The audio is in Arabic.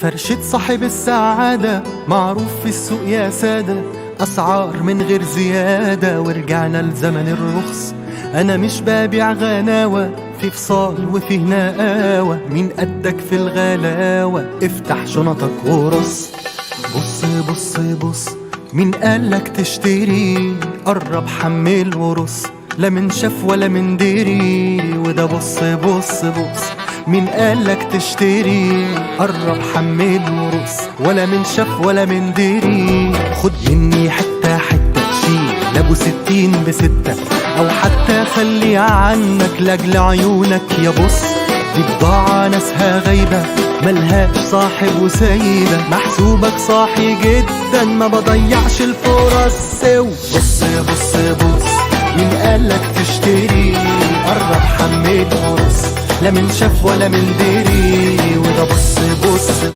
فرشة صاحب السعادة معروف في السوق يا سادة، أسعار من غير زيادة ورجعنا لزمن الرخص. أنا مش ببيع غناوة، في فصال وفيه نقاوة، مين قدك في الغلاوة؟ افتح شنطك ورص. بص بص بص، مين قالك تشتري؟ قرب حمل ورص، لا من شاف ولا من دري. وده بص بص بص، مين قالك تشتري؟ قرب حمل ورص، ولا من شاف ولا من دري. خد مني حتة حتة، شيل ابو 60 ب6، او حتى خلي عنك لاجل عيونك يا بص. دي بضاعة ناسها غايبة، ملهاش صاحب وسايبة، محسوبك صاحي جدا ما بضيعش الفرص. بص بص بص، مين قالك تشتري؟ قرب حمل ورص، لا من شاف ولا من دري. وده بص بص